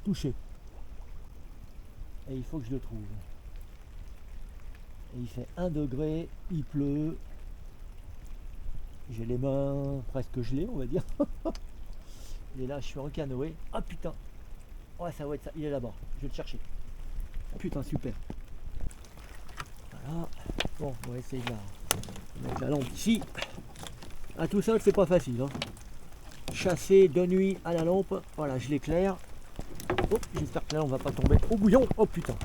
touché. Et il faut que je le trouve. Et il fait 1 degré, il pleut. J'ai les mains presque gelées, on va dire. Et là, je suis en canoë. Ah putain. Ouais, ça va être ça. Il est là-bas. Je vais le chercher. Putain, super. Voilà. Bon, on va essayer de mettre la lampe ici. À tout seul, c'est pas facile. Hein. Chasser de nuit à la lampe. Voilà, je l'éclaire. Oh, j'espère que la lampe va pas tomber au bouillon. Oh putain.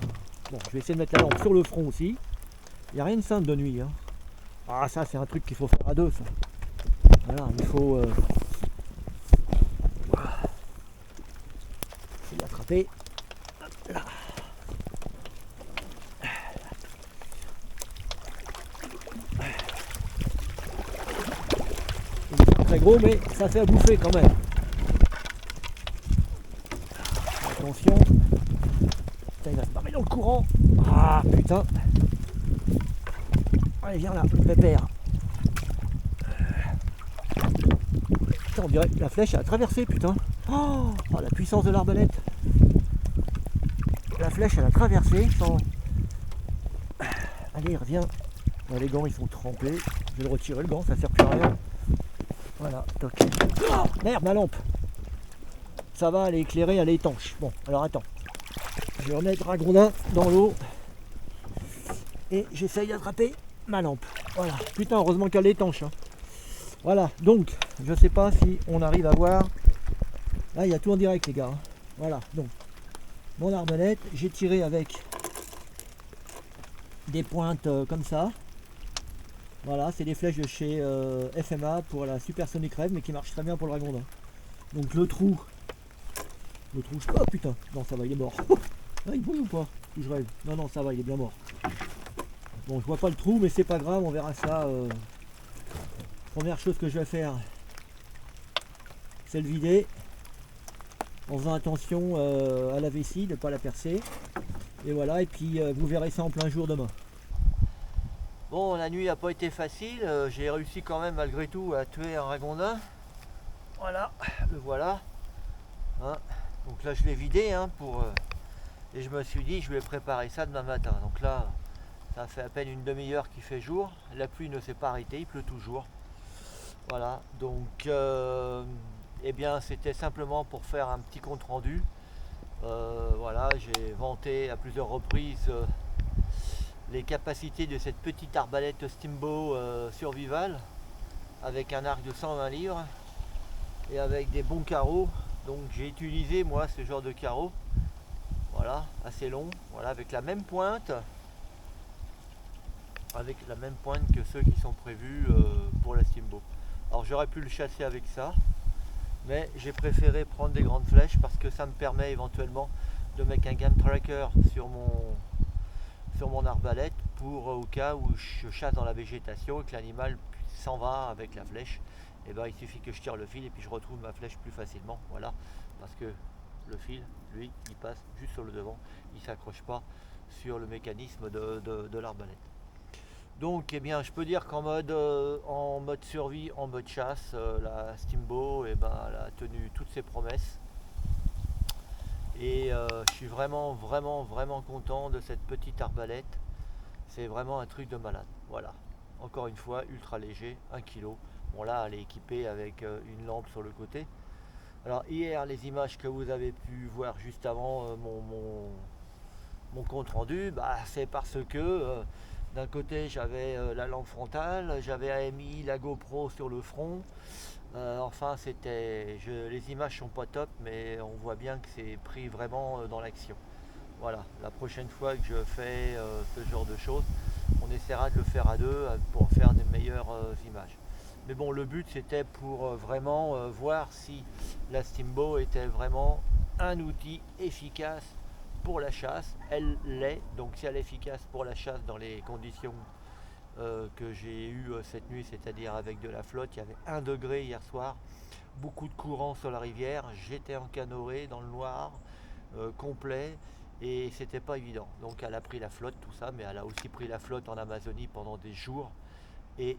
Bon, je vais essayer de mettre la lampe sur le front aussi. Il n'y a rien de simple de nuit. Hein. Ah, ça, c'est un truc qu'il faut faire à deux, ça. Voilà, il faut l'attraper. Là. Il est pas très gros, mais ça fait à bouffer quand même. Attention. Putain, il va se barrer dans le courant. Ah, putain. Allez, viens là, le pépère. Putain, on dirait que la flèche a traversé, putain. Oh, la puissance de l'arbalète. La flèche, elle a traversé sans... Allez, reviens. Bon, les gants, ils sont trempés. Je vais le retirer, le gant, ça sert plus à rien. Voilà, toc. Oh, merde, ma lampe. Ça va, elle est éclairée, elle est étanche. Bon, alors attends. Je vais remettre Ragondin dans l'eau. Et j'essaye d'attraper ma lampe. Voilà. Putain, heureusement qu'elle est étanche. Hein. Voilà, donc, je sais pas si on arrive à voir. Là, il y a tout en direct, les gars. Hein. Voilà, donc, mon arbalète, j'ai tiré avec des pointes comme ça. Voilà, c'est des flèches de chez FMA pour la Supersonic Rêve, mais qui marche très bien pour le Ragondin. Donc le trou, oh putain, non ça va, il est mort. Ah, il bouge ou pas? Je rêve. Non, non, ça va, il est bien mort. Bon, je vois pas le trou, mais c'est pas grave, on verra ça. Première chose que je vais faire, c'est le vider. En faisant attention à la vessie, de ne pas la percer. Et voilà, et puis vous verrez ça en plein jour demain. Bon, la nuit n'a pas été facile, j'ai réussi quand même malgré tout à tuer un ragondin. Voilà, le voilà. Hein. Donc là je l'ai vidé hein, et je me suis dit je vais préparer ça demain matin. Donc là ça fait à peine une demi-heure qu'il fait jour, la pluie ne s'est pas arrêtée, il pleut toujours. Voilà, donc eh bien c'était simplement pour faire un petit compte rendu. Voilà, j'ai vanté à plusieurs reprises les capacités de cette petite arbalète Steamboat Survival avec un arc de 120 livres et avec des bons carreaux. Donc j'ai utilisé moi ce genre de carreaux, voilà, assez long, voilà, avec la même pointe que ceux qui sont prévus pour la Steamboat. Alors j'aurais pu le chasser avec ça, mais j'ai préféré prendre des grandes flèches parce que ça me permet éventuellement de mettre un game tracker sur mon arbalète pour au cas où je chasse dans la végétation et que l'animal s'en va avec la flèche. Et ben il suffit que je tire le fil et puis je retrouve ma flèche plus facilement. Voilà, parce que le fil, lui, il passe juste sur le devant, il s'accroche pas sur le mécanisme de l'arbalète. Donc eh bien je peux dire qu'en mode survie, en mode chasse, la Steamboat eh ben, elle a tenu toutes ses promesses. Et je suis vraiment content de cette petite arbalète. C'est vraiment un truc de malade. Voilà. Encore une fois, ultra léger, 1 kg. Bon là, elle est équipée avec une lampe sur le côté. Alors hier, les images que vous avez pu voir juste avant mon compte rendu, bah, c'est parce que d'un côté j'avais la lampe frontale, j'avais mis la GoPro sur le front. Enfin, les images sont pas top, mais on voit bien que c'est pris vraiment dans l'action. Voilà, la prochaine fois que je fais ce genre de choses, on essaiera de le faire à deux pour faire des meilleures images. Mais bon, le but c'était pour vraiment voir si la Steamboat était vraiment un outil efficace pour la chasse. Elle l'est, donc si elle est efficace pour la chasse dans les conditions que j'ai eu cette nuit, c'est-à-dire avec de la flotte, il y avait 1 degré hier soir, beaucoup de courant sur la rivière, j'étais en canoë dans le noir, complet, et c'était pas évident. Donc elle a pris la flotte, tout ça, mais elle a aussi pris la flotte en Amazonie pendant des jours, et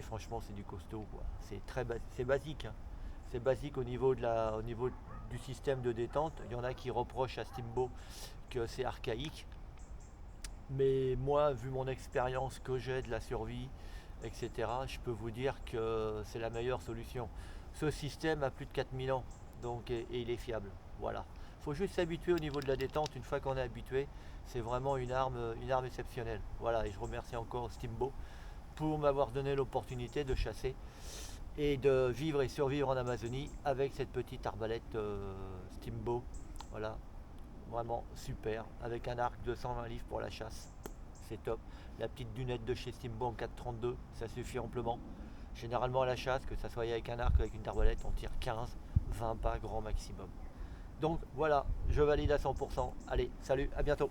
franchement c'est du costaud, quoi. C'est basique, hein. C'est basique au niveau du système de détente. Il y en a qui reprochent à Steambo que c'est archaïque. Mais moi, vu mon expérience que j'ai de la survie, etc., je peux vous dire que c'est la meilleure solution. Ce système a plus de 4000 ans, donc, et il est fiable. Voilà. Il faut juste s'habituer au niveau de la détente. Une fois qu'on est habitué, c'est vraiment une arme exceptionnelle. Voilà, et je remercie encore Steambo pour m'avoir donné l'opportunité de chasser et de vivre et survivre en Amazonie avec cette petite arbalète Steambo. Voilà, vraiment super, avec un arc de 120 livres pour la chasse. C'est top. La petite dunette de chez Steambo en 4,32, ça suffit amplement. Généralement à la chasse, que ça soit avec un arc ou avec une arbalète, on tire 15, 20 pas grand maximum. Donc voilà, je valide à 100%. Allez, salut, à bientôt.